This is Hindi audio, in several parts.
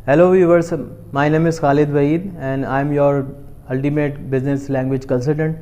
Hello viewers, my name is Khalid Waheed and I am your ultimate business language consultant।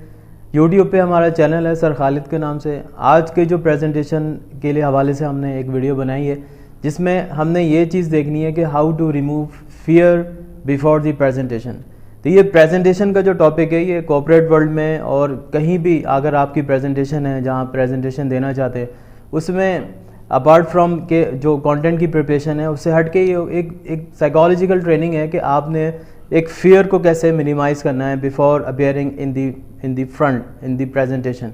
YouTube पे हमारा चैनल है सर खालिद के नाम से। आज के जो प्रेजेंटेशन के लिए हवाले से हमने एक वीडियो बनाई है जिसमें हमने ये चीज़ देखनी है कि how to remove fear before the presentation. तो ये प्रेजेंटेशन का जो टॉपिक है ये कॉर्पोरेट वर्ल्ड में और कहीं भी अगर आपकी प्रेजेंटेशन है जहाँ प्रेजेंटेशन देना चाहते हैं उसमें अपार्ट फ्रॉम के जो कंटेंट की प्रिपरेशन है उससे हट के ये एक साइकोलॉजिकल ट्रेनिंग है कि आपने एक फियर को कैसे मिनिमाइज़ करना है before appearing in the front in the presentation.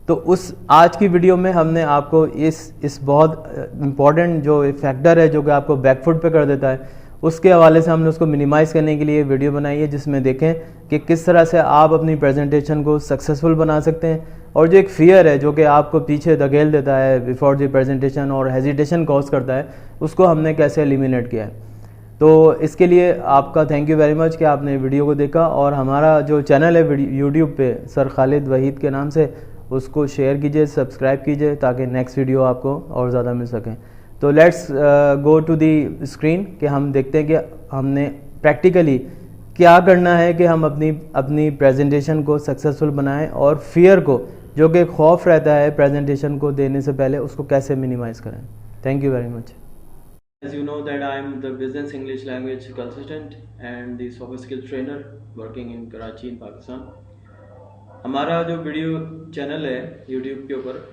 तो उस आज की वीडियो में हमने आपको इस बहुत इम्पॉर्टेंट जो फैक्टर है जो कि आपको बैकफुट पे कर देता है उसके हवाले से हमने उसको मिनिमाइज़ करने के लिए वीडियो बनाई है जिसमें देखें कि किस तरह से आप अपनी प्रेजेंटेशन को सक्सेसफुल बना सकते हैं और जो एक फियर है जो कि आपको पीछे धकेल देता है बिफोर द प्रेजेंटेशन और हेजिटेशन कॉज करता है उसको हमने कैसे एलिमिनेट किया है। तो इसके लिए आपका थैंक यू वेरी मच कि आपने वीडियो को देखा और हमारा जो चैनल है यूट्यूब पे सर खालिद वहीद के नाम से उसको शेयर कीजिए, सब्सक्राइब कीजिए ताकि नेक्स्ट वीडियो आपको और ज़्यादा मिल सकें। तो let's go to the screen कि हम देखते हैं कि हमने प्रैक्टिकली क्या करना है कि हम अपनी प्रेजेंटेशन को सक्सेसफुल बनाएं और फियर को जो कि खौफ रहता है प्रेजेंटेशन को देने से पहले उसको कैसे मिनिमाइज़ करें। Thank you very much. As you know that I am the business English language consultant and the soft skill trainer working in Karachi in Pakistan। हमारा जो वीडियो चैनल है YouTube के ऊपर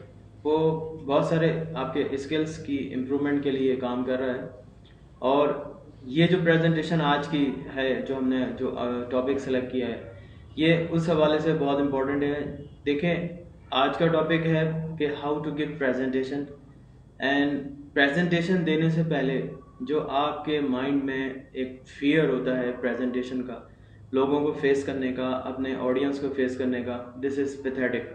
वो बहुत सारे आपके स्किल्स की इम्प्रूवमेंट के लिए काम कर रहा है और ये जो प्रेजेंटेशन आज की है जो हमने जो टॉपिक सेलेक्ट किया है ये उस हवाले से बहुत इम्पोर्टेंट है। देखें आज का टॉपिक है कि how to give presentation and presentation देने से पहले जो आपके माइंड में एक फियर होता है प्रेजेंटेशन का, लोगों को फेस करने का, अपने ऑडियंस को फेस करने का, दिस इज़ पैथेटिक।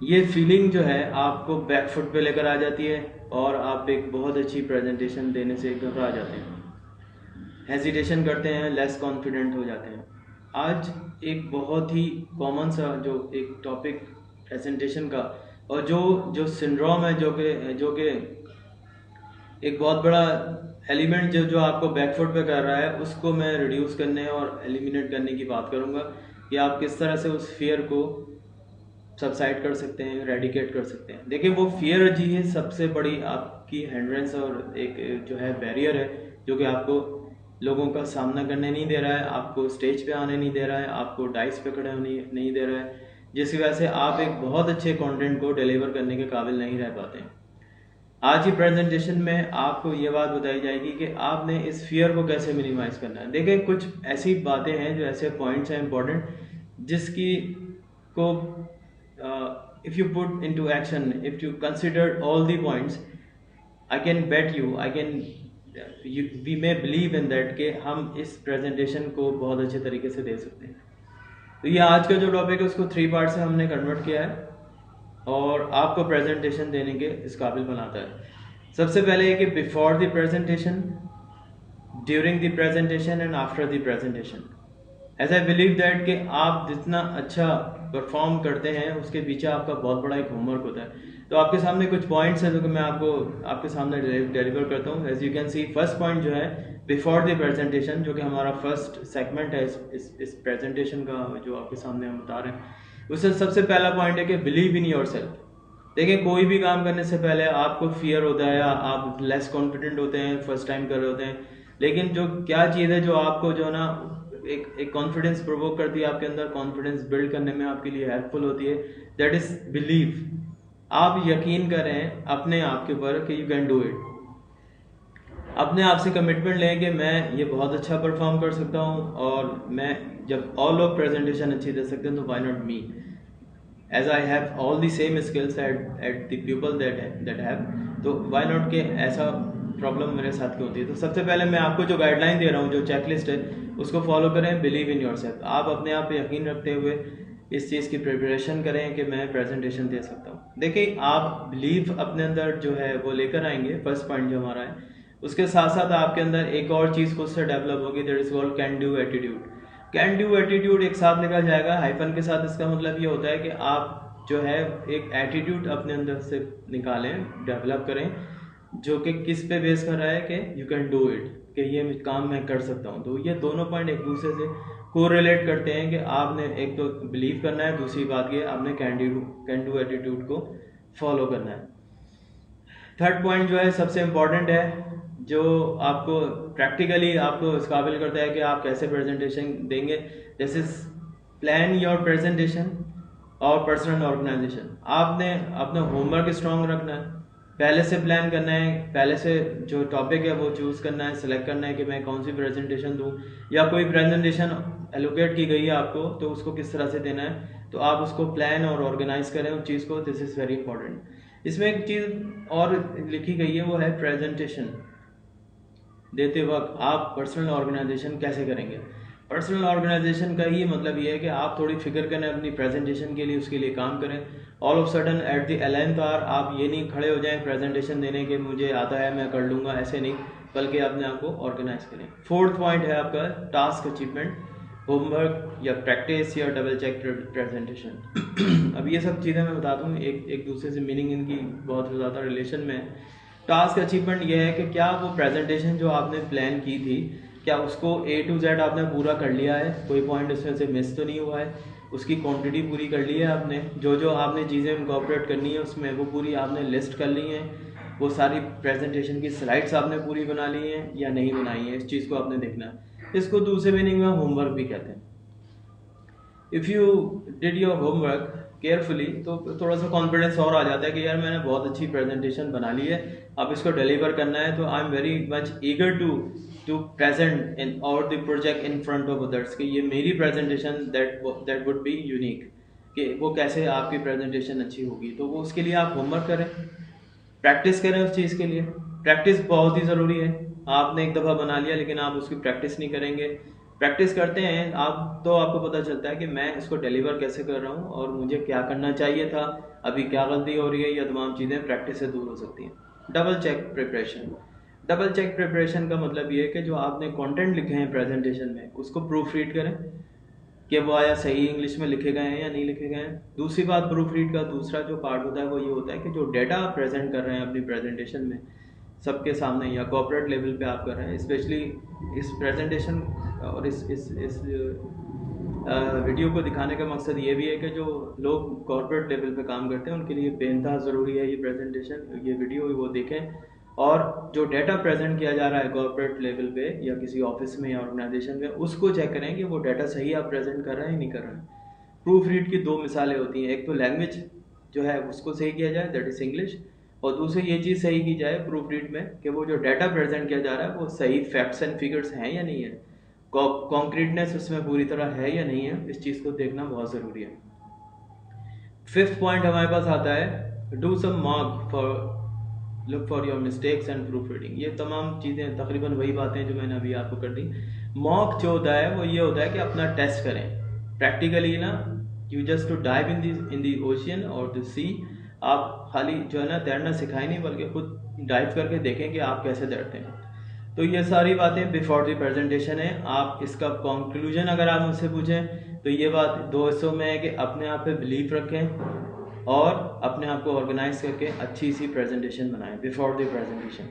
ये फीलिंग जो है आपको बैक फुट पे लेकर आ जाती है और आप एक बहुत अच्छी प्रेजेंटेशन देने से घबरा जाते हैं, हेजिटेशन करते हैं, लेस कॉन्फिडेंट हो जाते हैं। आज एक बहुत ही कॉमन सा जो एक टॉपिक प्रेजेंटेशन का और जो सिंड्रोम है जो कि एक बहुत बड़ा एलिमेंट जो आपको बैकफुट पे कर रहा है उसको मैं रिड्यूस करने और एलिमिनेट करने की बात करूँगा कि आप किस तरह से उस फियर को सबसाइड कर सकते हैं, रेडिकेट कर सकते हैं। देखिए वो फियर जी है सबसे बड़ी आपकी हिंड्रेंस और एक जो है बैरियर है जो कि आपको लोगों का सामना करने नहीं दे रहा है, आपको स्टेज पे आने नहीं दे रहा है, आपको डाइस पे खड़े होने नहीं दे रहा है, जिसकी वजह से आप एक बहुत अच्छे कंटेंट को डिलीवर करने के काबिल नहीं रह पाते हैं। आज की प्रेजेंटेशन में आपको ये बात बताई जाएगी कि आपने इस फियर को कैसे मिनिमाइज करना है। देखिए कुछ ऐसी बातें हैं जो ऐसे पॉइंट्स हैं इंपॉर्टेंट जिसकी को if you put into action, if you consider all the points, I can bet you, we may believe in that कि हम इस प्रेजेंटेशन को बहुत अच्छे तरीके से दे सकते हैं। तो ये आज का जो टॉपिक है उसको 3 पार्ट से हमने कन्वर्ट किया है और आपको प्रेजेंटेशन देने के इस काबिल बनाता है। सबसे पहले है कि before the presentation, during the presentation and after the presentation. As I believe that कि आप जितना अच्छा परफॉर्म करते हैं उसके पीछे आपका बहुत बड़ा एक होमवर्क होता है। तो आपके सामने कुछ पॉइंट्स हैं जो कि मैं आपके सामने डिलीवर करता हूँ। As you can see first point जो है बिफोर द प्रेजेंटेशन, जो कि हमारा फर्स्ट सेगमेंट है इस प्रेजेंटेशन का जो आपके सामने हम बता रहे हैं। उससे सबसे पहला पॉइंट है कि बिलीव इन योर सेल्फ। देखिए कोई भी काम करने से पहले आपको फियर होता है, आप लेस कॉन्फिडेंट होते हैं, फर्स्ट टाइम कर रहे होते हैं, लेकिन जो क्या चीज़ है जो आपको जो ना एक कॉन्फिडेंस प्रोवोक करती है, आपके अंदर कॉन्फिडेंस बिल्ड करने में आपके लिए हेल्पफुल होती है, दैट इज बिलीव। आप यकीन करें अपने आप के ऊपर कि यू कैन डू इट। अपने आप से कमिटमेंट लें कि मैं ये बहुत अच्छा परफॉर्म कर सकता हूँ और मैं जब और लोग प्रेजेंटेशन अच्छी दे सकते हैं तो why not me, as I have all the same skills at the people that have, तो वाई नॉट के ऐसा प्रॉब्लम मेरे साथ क्यों होती है। तो सबसे पहले मैं आपको जो गाइडलाइन दे रहा हूँ, जो चेकलिस्ट है, उसको फॉलो करें। बिलीव इन योर सेल्फ, आप अपने आप पे यकीन रखते हुए इस चीज़ की प्रिपरेशन करें कि मैं प्रेजेंटेशन दे सकता हूँ। देखिए आप बिलीव अपने अंदर जो है वो लेकर आएंगे, फर्स्ट पॉइंट जो हमारा है। उसके साथ साथ आपके अंदर एक और चीज़ खुद से डेवलप होगी, that is called can do attitude. Can do attitude एक साथ निकल जाएगा हाइफन के साथ। इसका मतलब ये होता है कि आप जो है एक एटीट्यूड अपने अंदर से निकालें, डेवलप करें, जो कि किस पे बेस कर रहा है कि यू कैन डू इट। कि ये काम मैं कर सकता हूँ। तो ये दोनों पॉइंट एक दूसरे से कोरिलेट करते हैं कि आपने एक तो बिलीव करना है, दूसरी बात ये आपने कैन डू एटीट्यूड को फॉलो करना है। थर्ड पॉइंट जो है सबसे इम्पॉर्टेंट है, जो आपको प्रैक्टिकली आपको इस काबिल करता है कि आप कैसे प्रेजेंटेशन देंगे। This is plan your presentation और पर्सनल ऑर्गेनाइजेशन। आपने अपना होमवर्क स्ट्रॉन्ग रखना है, पहले से प्लान करना है, पहले से जो टॉपिक है वो चूज़ करना है, सेलेक्ट करना है कि मैं कौन सी प्रेजेंटेशन दूँ, या कोई प्रेजेंटेशन एलोकेट की गई है आपको तो उसको किस तरह से देना है, तो आप उसको प्लान और ऑर्गेनाइज करें उस चीज़ को। This is very important. इसमें एक चीज़ और लिखी गई है, वो है प्रेजेंटेशन देते वक्त आप पर्सनल ऑर्गेनाइजेशन कैसे करेंगे। पर्सनल ऑर्गेनाइजेशन का ही मतलब ये है कि आप थोड़ी फिक्र करें अपनी प्रेजेंटेशन के लिए, उसके लिए काम करें। All of sudden at the 11th hour आप ये नहीं खड़े हो जाएं प्रेजेंटेशन देने के मुझे आता है मैं कर लूँगा, ऐसे नहीं, बल्कि अपने आप को ऑर्गेनाइज करें। फोर्थ पॉइंट है आपका टास्क अचीवमेंट, होमवर्क या प्रैक्टिस या डबल चेक प्रेजेंटेशन। अब ये सब चीज़ें मैं बता दूँ, एक दूसरे से मीनिंग इनकी बहुत ज़्यादा रिलेशन में है। टास्क अचीवमेंट ये है कि क्या वो प्रेजेंटेशन जो आपने प्लान की थी, क्या उसको A to Z आपने पूरा कर लिया है, कोई पॉइंट उसमें से मिस तो नहीं हुआ है, उसकी क्वांटिटी पूरी कर ली है आपने, जो आपने चीज़ें इनकॉर्पोरेट करनी है उसमें वो पूरी आपने लिस्ट कर ली हैं, वो सारी प्रेजेंटेशन की स्लाइड्स आपने पूरी बना ली हैं या नहीं बनाई है, इस चीज़ को आपने देखना है। इसको दूसरे मीनिंग में होमवर्क भी कहते हैं। If you did your homework carefully तो थोड़ा सा कॉन्फिडेंस और आ जाता है कि यार मैंने बहुत अच्छी प्रेजेंटेशन बना ली है, अब इसको डिलीवर करना है, तो I am very much eager to present in और the project in front of others, कि ये मेरी presentation that would be unique, कि वो कैसे आपकी प्रेजेंटेशन अच्छी होगी। तो वो उसके लिए आप होमवर्क करें, प्रैक्टिस करें उस चीज़ के लिए। प्रैक्टिस बहुत ही ज़रूरी है। आपने एक दफ़ा बना लिया लेकिन आप उसकी प्रैक्टिस नहीं करेंगे, प्रैक्टिस करते हैं आप तो आपको पता चलता है कि मैं इसको डिलीवर कैसे कर रहा हूँ और मुझे क्या करना चाहिए था, अभी क्या गलती हो रही है, या तमाम चीज़ें प्रैक्टिस से दूर हो सकती हैं। Double check preparation. Double check preparation का मतलब ये है कि जो आपने कंटेंट लिखे हैं प्रेजेंटेशन में उसको प्रूफ रीड करें कि वो आया सही इंग्लिश में लिखे गए हैं या नहीं लिखे गए हैं। दूसरी बात, प्रूफ रीड का दूसरा जो पार्ट होता है वो ये होता है कि जो डेटा आप प्रेजेंट कर रहे हैं अपनी प्रेजेंटेशन में सबके सामने या कॉर्पोरेट लेवल पे आप कर रहे हैं, स्पेशली इस प्रेजेंटेशन और इस वीडियो को दिखाने का मकसद ये भी है कि जो लोग कॉर्पोरेट लेवल पे काम करते हैं उनके लिए बेइंतहा ज़रूरी है ये प्रेजेंटेशन, ये वीडियो वो देखें, और जो डेटा प्रेजेंट किया जा रहा है कॉर्पोरेट लेवल पे या किसी ऑफिस में या ऑर्गेनाइजेशन में उसको चेक करें कि वो डाटा सही आप प्रेजेंट कर रहे हैं नहीं कर रहे हैं। प्रूफ रीड की दो मिसालें होती हैं, एक तो लैंग्वेज जो है उसको सही किया जाए, दैट इज़ इंग्लिश, और दूसरी ये चीज़ सही की जाए प्रूफ रीड में कि वो जो डाटा प्रेजेंट किया जा रहा है वो सही फैक्ट्स एंड फिगर्स हैं या नहीं है, कॉन्क्रीटनेस उसमें पूरी तरह है या नहीं है, इस चीज़ को देखना बहुत ज़रूरी है। फिफ्थ पॉइंट हमारे पास आता है do some mock for look for your mistakes and proof reading. ये तमाम चीज़ें तकरीबन वही बातें जो मैंने अभी आपको कर दी। मॉक जो होता है वो ये होता है कि अपना टेस्ट करें प्रैक्टिकली ना, you just to dive in the ocean और द सी। आप खाली जो है ना तैरना सिखाएं नहीं बल्कि खुद डाइव करके देखें कि आप कैसे तैरते हैं। तो ये सारी बातें बिफोर द प्रेजेंटेशन है। आप इसका कंक्लूजन अगर आप मुझसे पूछें तो ये बात दो हिस्सों में है कि अपने आप पे बिलीव रखें और अपने आप को ऑर्गेनाइज करके अच्छी सी प्रेजेंटेशन बनाएं बिफोर द प्रेजेंटेशन।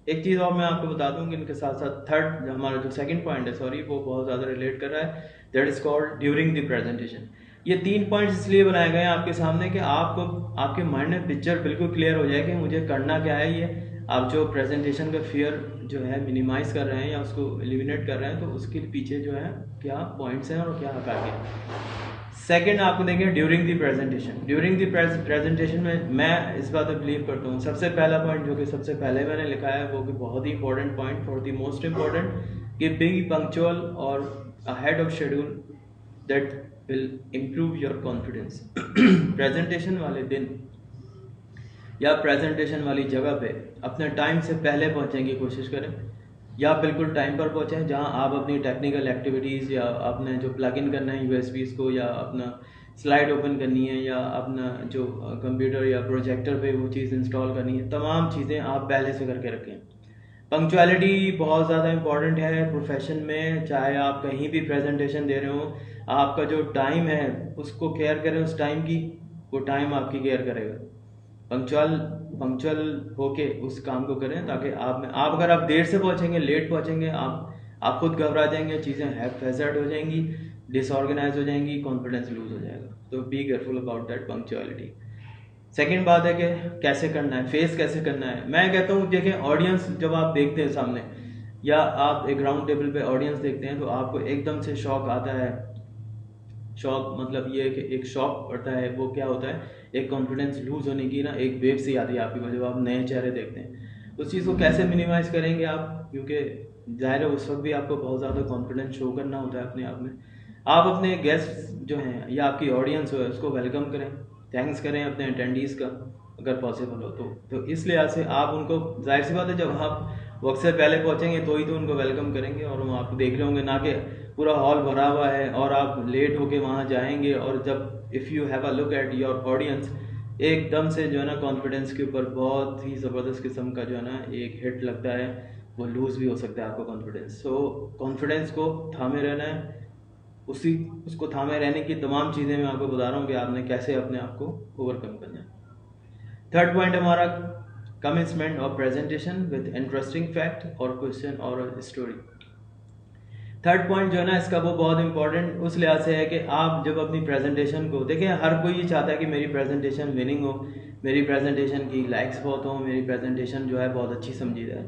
एक चीज़ और मैं आपको बता दूं कि इनके साथ साथ थर्ड हमारा जो सेकंड पॉइंट है वो बहुत ज़्यादा रिलेट कर रहा है, that is called during the presentation. ये 3 पॉइंट्स इसलिए बनाए गए हैं आपके सामने कि आपको आपके माइंड में पिक्चर बिल्कुल क्लियर हो जाए कि मुझे करना क्या है। ये आप जो प्रेजेंटेशन का फियर जो है मिनिमाइज कर रहे हैं या उसको एलिमिनेट कर रहे हैं तो उसके पीछे जो है क्या पॉइंट्स हैं और क्या हक़ाक़ है। सेकंड आपको देखें during the presentation. During the presentation में मैं इस बात पर बिलीव करता हूँ, सबसे पहला पॉइंट जो कि सबसे पहले मैंने लिखा है वो कि बहुत ही important point, for the most important, कि बी पंक्चुअल और ahead of schedule, that will improve your confidence. Presentation वाले दिन या प्रेजेंटेशन वाली जगह पे अपने टाइम से पहले पहुंचने की कोशिश करें या बिल्कुल टाइम पर पहुंचें। जहां आप अपनी टेक्निकल एक्टिविटीज़ या अपने जो प्लग इन करना है यूएसबीज़ को या अपना स्लाइड ओपन करनी है या अपना जो कंप्यूटर या प्रोजेक्टर पे वो चीज़ इंस्टॉल करनी है, तमाम चीज़ें आप पहले से करके रखें। पंक्चुअलिटी बहुत ज़्यादा इंपॉर्टेंट है प्रोफेशन में, चाहे आप कहीं भी प्रेजेंटेशन दे रहे हो, आपका जो टाइम है उसको केयर करें, उस टाइम की, वो टाइम आपकी केयर करेगा। पंक्चुअल पंक्चुअल होके उस काम को करें, ताकि आप अगर आप देर से पहुंचेंगे, लेट पहुंचेंगे, आप खुद घबरा जाएंगे, चीज़ें हैज़ार्ड हो जाएंगी, डिसऑर्गेनाइज हो जाएंगी, कॉन्फिडेंस लूज हो जाएगा। तो be careful about that punctuality. Second बात है कि कैसे करना है, फेस कैसे करना है। मैं कहता हूँ देखें, ऑडियंस जब आप देखते हैं सामने, या आप एक राउंड टेबल पे ऑडियंस देखते हैं, तो आपको एकदम से शॉक आता है। शॉक मतलब ये कि एक शॉक पड़ता है, वो क्या होता है, एक कॉन्फिडेंस लूज होने की ना एक वेव सी आती है आपकी को, जब आप नए चेहरे देखते हैं। उस चीज़ को कैसे मिनिमाइज करेंगे आप, क्योंकि जाहिर है उस वक्त भी आपको बहुत ज़्यादा कॉन्फिडेंस शो करना होता है अपने आप में। आप अपने गेस्ट जो हैं या आपकी ऑडियंस हो उसको वेलकम करें, थैंक्स करें अपने अटेंडीज़ का अगर पॉसिबल हो तो इस लिहाज से आप उनको, जाहिर सी बात है, जब आप वक्त से पहले पहुंचेंगे तो ही तो उनको वेलकम करेंगे। और वो आप देख रहे होंगे ना कि पूरा हॉल भरा हुआ है और आप लेट होके वहाँ जाएंगे, और जब if you have a look at your audience, एकदम से जो है ना कॉन्फिडेंस के ऊपर बहुत ही ज़बरदस्त किस्म का जो है ना एक हिट लगता है, वो लूज़ भी हो सकता है आपका कॉन्फिडेंस। सो कॉन्फिडेंस को थामे रहना है, उसको थामे रहने की तमाम चीज़ें मैं आपको बता रहा हूँ कि आपने कैसे अपने आप को ओवरकम करना है। थर्ड पॉइंट हमारा कमिटमेंट और प्रेजेंटेशन विद इंटरेस्टिंग फैक्ट और क्वेश्चन और स्टोरी। थर्ड पॉइंट जो है ना इसका, वो बहुत इंपॉर्टेंट उस लिहाज से है कि आप जब अपनी प्रेजेंटेशन को देखें, हर कोई ये चाहता है कि मेरी प्रेजेंटेशन विनिंग हो, मेरी प्रेजेंटेशन की लाइक्स बहुत हो, मेरी प्रेजेंटेशन जो है बहुत अच्छी समझी जाए,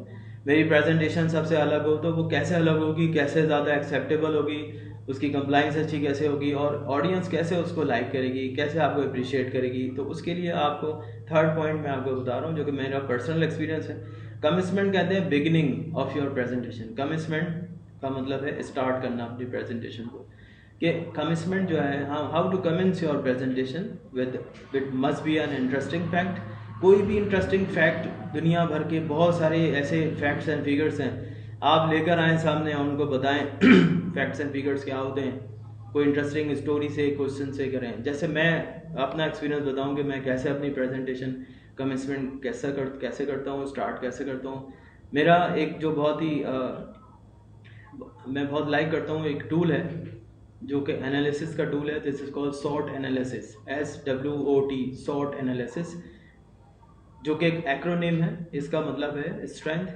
मेरी प्रेजेंटेशन सबसे अलग हो। तो वो कैसे अलग होगी, कैसे ज़्यादा एक्सेप्टेबल होगी, उसकी कंप्लाइंस अच्छी कैसे होगी, और ऑडियंस कैसे उसको लाइक करेगी, कैसे आपको अप्रिशिएट करेगी। तो उसके लिए आपको थर्ड पॉइंट मैं आपको बता रहा हूँ, जो कि मेरा पर्सनल एक्सपीरियंस है। कमिटमेंट कहते हैं beginning of your presentation. Commitment का मतलब है स्टार्ट करना अपनी प्रेजेंटेशन को, कि कमिटमेंट जो है, how to commence your presentation with must be an interesting fact. कोई भी इंटरेस्टिंग फैक्ट, दुनिया भर के बहुत सारे ऐसे फैक्ट्स एंड फिगर्स हैं, आप लेकर आएँ सामने और उनको बताएं फैक्ट्स एंड फिगर्स क्या होते हैं। कोई इंटरेस्टिंग स्टोरी से, क्वेश्चन से करें। जैसे मैं अपना एक्सपीरियंस बताऊं कि मैं कैसे अपनी प्रेजेंटेशन कमिटमेंट कैसे करता हूँ, स्टार्ट कैसे करता हूँ। मेरा एक जो बहुत ही मैं बहुत लाइक करता हूँ, एक टूल है जो कि एनालिसिस का टूल है। This is called SWOT analysis, SWOT, SWOT analysis, जो कि एक एक्रोनिम है। इसका मतलब है strength,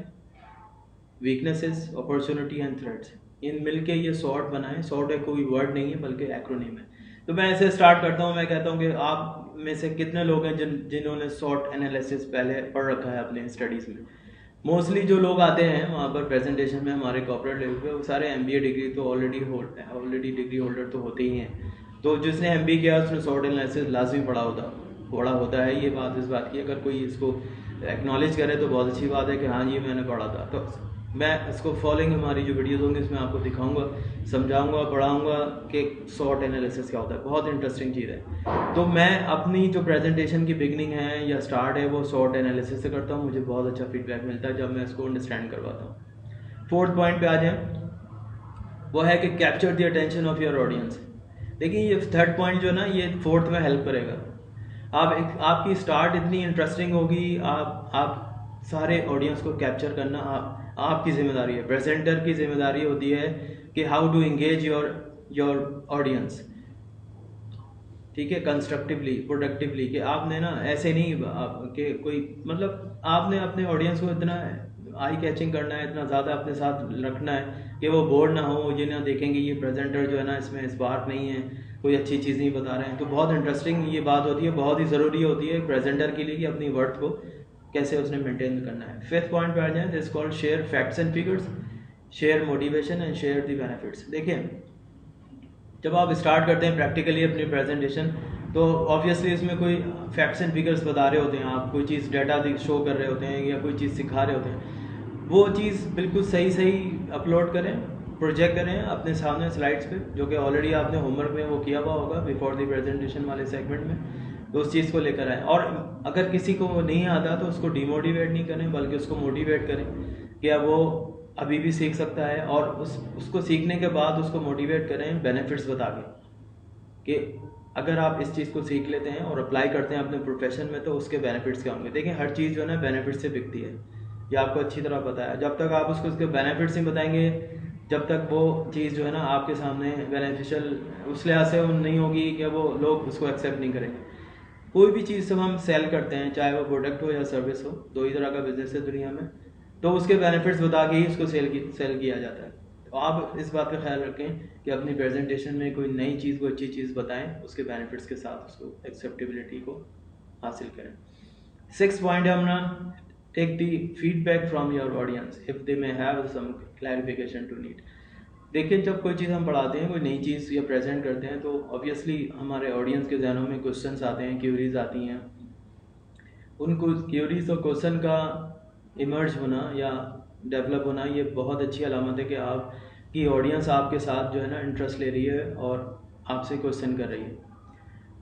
weaknesses, opportunity and threats. इन मिलके ये SWOT बना है। SWOT है कोई वर्ड नहीं है बल्कि एक्रोनिम है। तो मैं ऐसे स्टार्ट करता हूँ। मैं कहता हूँ कि आप में से कितने लोग हैं जिन्होंने SWOT एनालिसिस पहले पढ़ रखा है अपने स्टडीज़ में। मोस्टली जो लोग आते हैं वहाँ पर प्रेजेंटेशन में हमारे कॉर्पोरेट लेवल पे, वो सारे MBA डिग्री तो ऑलरेडी डिग्री होल्डर तो होते ही हैं। तो जिसने MBA किया उसने SWOT एनालिसिस लाजमी पढ़ा होता है। ये बात इस बात की, अगर कोई इसको एक्नॉलेज करे तो बहुत अच्छी बात है कि हाँ ये मैंने पढ़ा था। तो मैं इसको फॉलोइंग हमारी जो वीडियोज़ होंगी इसमें आपको दिखाऊंगा, समझाऊंगा, पढ़ाऊंगा कि SWOT एनालिसिस क्या होता है। बहुत इंटरेस्टिंग चीज़ है। तो मैं अपनी जो प्रेजेंटेशन की बिगनिंग है या स्टार्ट है वो SWOT एनालिसिस से करता हूँ। मुझे बहुत अच्छा फीडबैक मिलता है जब मैं इसको अंडरस्टैंड करवाता हूँ। फोर्थ पॉइंट पे आ जाए, वो है कि capture the attention of your audience. देखिए ये थर्ड पॉइंट जो ना, ये फोर्थ में हेल्प करेगा। आपकी स्टार्ट इतनी इंटरेस्टिंग होगी, आप सारे ऑडियंस को कैप्चर करना आपकी जिम्मेदारी है। प्रेजेंटर की जिम्मेदारी होती है कि how to engage your audience, ठीक है, कंस्ट्रक्टिवली, प्रोडक्टिवली। कि आपने ना ऐसे नहीं कि कोई मतलब आपने अपने ऑडियंस को इतना आई कैचिंग करना है, इतना ज़्यादा अपने साथ रखना है कि वो बोर ना हो, ये ना देखेंगे ये प्रेजेंटर जो है ना इसमें स्पार्क नहीं है, कोई अच्छी चीज़ नहीं बता रहे हैं। तो बहुत इंटरेस्टिंग ये बात होती है, बहुत ही ज़रूरी होती है प्रेजेंटर के लिए कि अपनी वर्थ को कैसे उसने मेंटेन करना है। फिफ्थ पॉइंट पे आ जाए, this called share facts and figures, share motivation and share the benefits. देखिए जब आप स्टार्ट करते हैं प्रैक्टिकली अपनी प्रेजेंटेशन, तो ऑब्वियसली इसमें कोई फैक्ट्स एंड फिगर्स बता रहे होते हैं, आप कोई चीज़ डाटा शो कर रहे होते हैं या कोई चीज़ सिखा रहे होते हैं। वो चीज़ बिल्कुल सही अपलोड करें, प्रोजेक्ट करें अपने सामने स्लाइड्स पे, जो कि ऑलरेडी आपने होमवर्क में वो किया हुआ होगा बिफोर द प्रेजेंटेशन वाले सेगमेंट में। तो उस चीज़ को लेकर आएँ, और अगर किसी को नहीं आता तो उसको डिमोटिवेट नहीं करें बल्कि उसको मोटिवेट करें कि वो अभी भी सीख सकता है, और उसको सीखने के बाद उसको मोटिवेट करें बेनिफिट्स बता के कि अगर आप इस चीज़ को सीख लेते हैं और अप्लाई करते हैं अपने प्रोफेशन में तो उसके बेनिफिट्स क्या होंगे। देखिए हर चीज़ जो है ना बेनिफिट से बिकती है, ये आपको अच्छी तरह पता है। जब तक आप उसके बेनिफिट्स नहीं बताएंगे, जब तक वो चीज़ जो है ना आपके सामने बेनिफिशियल उस लिहाज से नहीं होगी कि वो लोग उसको एक्सेप्ट नहीं करेंगे। कोई भी चीज़ जब हम सेल करते हैं, चाहे वो प्रोडक्ट हो या सर्विस हो, दो ही तरह का बिजनेस है दुनिया में, तो उसके बेनिफिट्स बता के ही उसको सेल किया जाता है। तो आप इस बात का ख्याल रखें कि अपनी प्रेजेंटेशन में कोई नई चीज़, कोई अच्छी चीज़ बताएं, उसके बेनिफिट्स के साथ उसको एक्सेप्टेबिलिटी को हासिल करें। 6 पॉइंट है अपना, take the feedback from your audience if they may have some clarification to need. देखिए, जब कोई चीज़ हम पढ़ाते हैं, कोई नई चीज़ या प्रेजेंट करते हैं, तो ऑब्वियसली हमारे ऑडियंस के जहनों में क्वेश्चंस आते हैं, क्यूरीज आती हैं। उनको क्यूरीज और क्वेश्चन का इमर्ज होना या डेवलप होना, ये बहुत अच्छी अलामत है कि आपकी ऑडियंस आपके साथ जो है ना इंटरेस्ट ले रही है और आपसे क्वेश्चन कर रही है।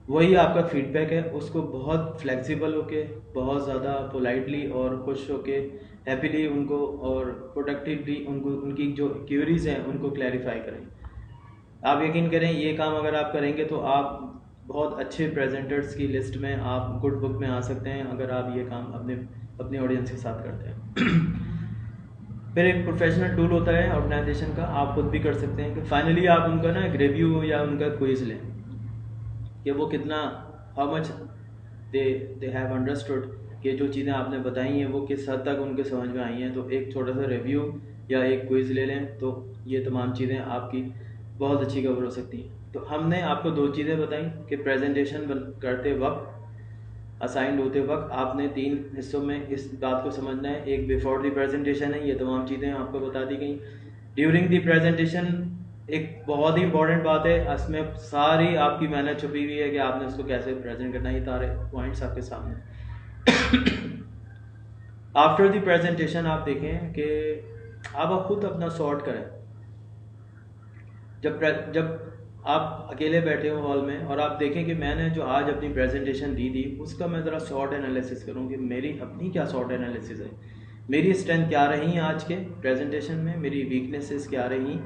वही आपका फीडबैक है, उसको बहुत फ्लेक्सिबल होके, बहुत ज़्यादा पोलाइटली और खुश होके, हैप्पीली उनको और प्रोडक्टिवली उनको, उनकी जो क्यूरीज हैं उनको क्लैरिफाई करें। आप यकीन करें, ये काम अगर आप करेंगे तो आप बहुत अच्छे प्रेजेंटर्स की लिस्ट में, आप गुड बुक में आ सकते हैं अगर आप ये काम अपने ऑडियंस के साथ करते हैं। फिर एक प्रोफेशनल टूल होता है ऑर्गेनाइजेशन का, आप खुद भी कर सकते हैं कि फाइनली आप उनका ना एक रिव्यू या उनका क्विज लें कि वो कितना, how much they have understood, कि जो चीज़ें आपने बताई हैं वो किस हद तक उनके समझ में आई हैं। तो एक छोटा सा रिव्यू या एक क्विज़ ले लें, तो ये तमाम चीज़ें आपकी बहुत अच्छी कवर हो सकती हैं। तो हमने आपको 2 चीज़ें बताई कि प्रेजेंटेशन करते वक्त, असाइंड होते वक्त आपने 3 हिस्सों में इस बात को समझना है। एक बिफोर द प्रेजेंटेशन है, ये तमाम चीज़ें आपको बता दी गई। ड्यूरिंग द प्रेजेंटेशन एक बहुत ही इंपॉर्टेंट बात है, इसमें सारी आपकी मेहनत छुपी हुई है कि आपने उसको कैसे प्रेजेंट करना है, ये सारे पॉइंट्स आपके सामने। आफ्टर द प्रेजेंटेशन आप देखें कि आप खुद अपना सॉर्ट करें। जब आप अकेले बैठे हो हॉल में और आप देखें कि मैंने जो आज अपनी प्रेजेंटेशन दी थी, उसका मैं ज़रा शॉर्ट एनालिसिस करूँ कि मेरी अपनी क्या शॉर्ट एनालिसिस है, मेरी स्ट्रेंथ क्या रही आज के प्रेजेंटेशन में, मेरी वीकनेसेस क्या रही,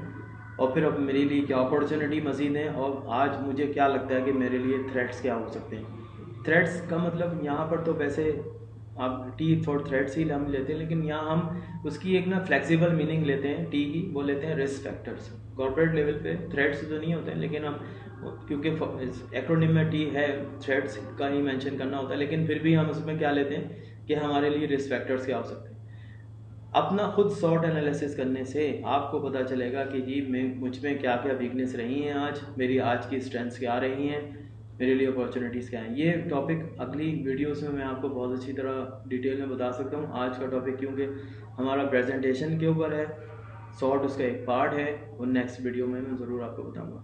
और फिर अब मेरे लिए क्या अपॉर्चुनिटी मज़ीद है, और आज मुझे क्या लगता है कि मेरे लिए थ्रेट्स क्या हो सकते हैं। थ्रेट्स का मतलब यहाँ पर तो वैसे आप टी फॉर थ्रेट्स ही हम लेते हैं, लेकिन यहाँ हम उसकी एक ना फ्लेक्सिबल मीनिंग लेते हैं टी की, वो लेते हैं रिस्क फैक्टर्स। कॉर्पोरेट लेवल पे थ्रेट्स तो नहीं होते हैं, लेकिन हम क्योंकि एक्रोनिम में टी है, थ्रेट्स का ही मेंशन करना होता है, लेकिन फिर भी हम उसमें क्या लेते हैं कि हमारे लिए रिस्क फैक्टर्स क्या हो सकते हैं। अपना खुद शॉर्ट एनालिसिस करने से आपको पता चलेगा कि जी मुझ में क्या क्या वीकनेस रही हैं, आज मेरी आज की स्ट्रेंथ्स क्या रही हैं, मेरे लिए अपॉर्चुनिटीज़ क्या हैं। ये टॉपिक अगली वीडियोस में मैं आपको बहुत अच्छी तरह डिटेल में बता सकता हूँ। आज का टॉपिक क्योंकि हमारा प्रेजेंटेशन के ऊपर है, शॉर्ट उसका एक पार्ट है, और नेक्स्ट वीडियो में मैं ज़रूर आपको बताऊँगा।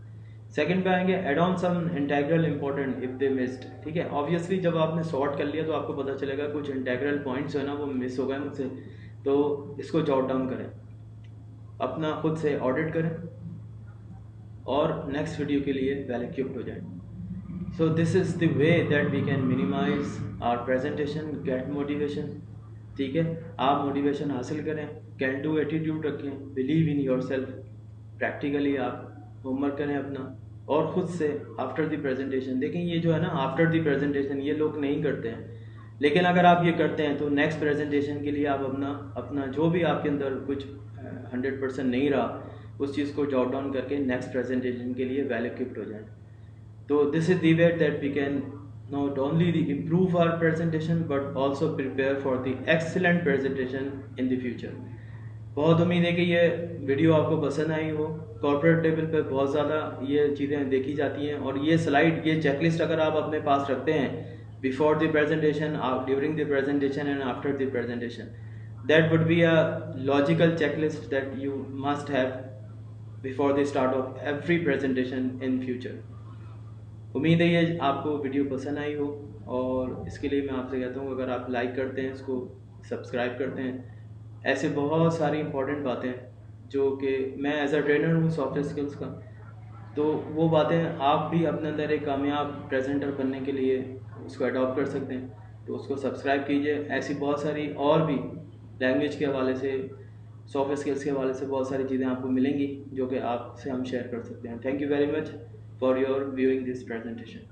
सेकंड पे आएंगे add on some integral important if they missed. ठीक है, ऑब्वियसली जब आपने शॉर्ट कर लिया तो आपको पता चलेगा कुछ इंटेग्रल पॉइंट्स है ना वो मिस हो गए मुझसे, तो इसको जॉट डाउन करें, अपना खुद से ऑडिट करें और नेक्स्ट वीडियो के लिए वेल इक्विप्ड हो जाएं। So this is the way that we can minimise our presentation, get motivation. ठीक है, आप मोटिवेशन हासिल करें, कैन डू एटीट्यूड रखें, believe in your self, practically आप होमवर्क करें अपना, और ख़ुद से आफ्टर द प्रेजेंटेशन देखें। ये जो है ना आफ्टर द प्रेजेंटेशन ये लोग नहीं करते हैं, लेकिन अगर आप ये करते हैं तो नेक्स्ट प्रेजेंटेशन के लिए आप अपना जो भी आपके अंदर कुछ 100% नहीं रहा, उस चीज़ को जॉट डाउन करके नेक्स्ट प्रेजेंटेशन के लिए वेल इक्विप्ड हो जाए। तो this is the way that we can not only improve our presentation but also prepare for the excellent presentation in the future। बहुत उम्मीद है कि ये वीडियो आपको पसंद आई हो। कॉर्पोरेट लेवल पे बहुत ज़्यादा ये चीज़ें देखी जाती हैं, और ये स्लाइड, ये चेकलिस्ट अगर आप अपने पास रखते हैं before the presentation, during the presentation and after the presentation, that would be a logical checklist that you must have before the start of every presentation in future. उम्मीद है ये आपको वीडियो पसंद आई हो, और इसके लिए मैं आपसे कहता हूँ अगर आप लाइक करते हैं, इसको सब्सक्राइब करते हैं, ऐसे बहुत सारी इंपॉर्टेंट बातें जो कि मैं एज अ ट्रेनर हूँ सॉफ्ट स्किल्स का, तो वो बातें आप भी अपने अंदर एक कामयाब प्रेजेंटर बनने के लिए उसको अडॉप्ट कर सकते हैं। तो उसको सब्सक्राइब कीजिए। ऐसी बहुत सारी और भी लैंग्वेज के हवाले से, सॉफ्ट स्किल्स के हवाले से बहुत सारी चीज़ें आपको मिलेंगी जो कि आपसे हम शेयर कर सकते हैं। Thank you very much for your viewing this presentation।